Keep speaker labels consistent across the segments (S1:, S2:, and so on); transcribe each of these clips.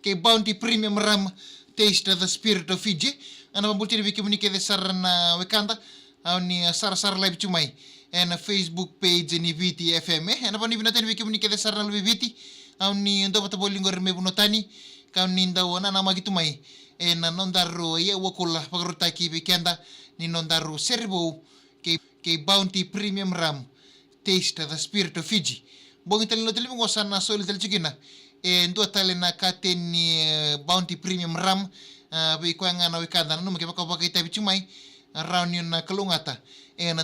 S1: kay Bounty Premium Rum Taste the Spirit of Fiji. Ana pambultini wiki munike de sarna wekanda au ni sar live chumai en Facebook page ni Viti FM ana pani binaten wiki munike de sarna Viti au ni ndo pata bolingo reme bunotani kau ni ndawana na magitumai en nondaru ye wakula pagruta ki weekenda ni nondaru serbo kay Bounty Premium Rum Taste the Spirit of Fiji. Bongi talino tali mo sana soil tali chikina ndo tali na katen ni Bounty Premium Rum bai kwa ngana wekanda na nume kepaka pakita bichumai round yun na kalungata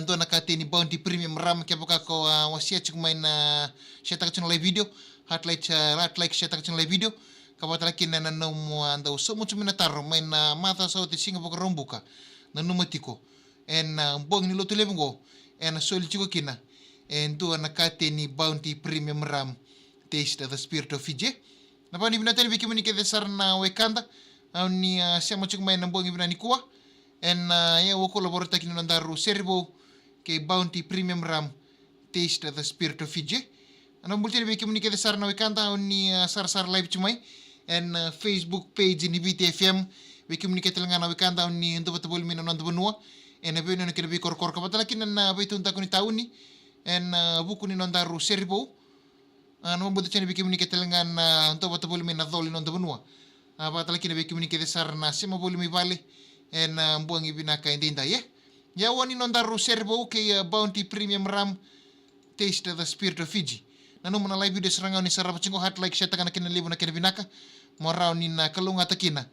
S1: ndo na katen ni Bounty Premium Rum kepaka ko wasia chikumai na sheta kachun live video hat like sheta kachun live video kapatala kina na numu anda uso mucho minataro may na mata sa oti singa paka rumbuka na numatiko bongi ni lotu lebungo soil chiko kina ndo na katen ni Bounty Premium Rum Taste the Spirit of Fiji. Na pa ni binatan wiki munike de sarna wekanda au ni sema chikumai na bongi binani kuwa ya wako laborata kini nandaru serbo kay Bounty Premium Rum Taste the Spirit of Fiji. Ana bultini wiki munike de sarna wekanda au ni sar live chumai Facebook page ni Viti FM wiki munike telangana wekanda au ni ndo batabol mina nando banua beno kina bi korkor kapatala kina na baitunta kuni tauni buku ni nandaru serbo no mbuto chani wiki munike telangana ndo batabol mina dholi nando banua patala kina wiki munike de sarna sema boli mi vale mbuangi binaka indinda ya wani nondaru serbo kay Bounty Premium Rum Taste the Spirit of Fiji. Nanu muna live video serangau ni sarapa chingo hat like share takana kina libu na kina binaka morao ni na kalunga takina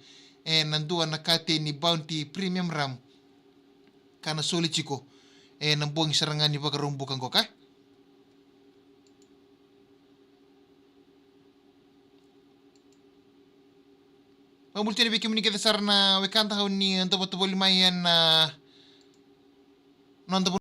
S1: nandua na kate ni Bounty Premium Rum kana soli chiko nambuangi serangani baka rumbu kangko ka pamultini wiki munike de sarna wekanta hau ni ndo bato boli mayan nonda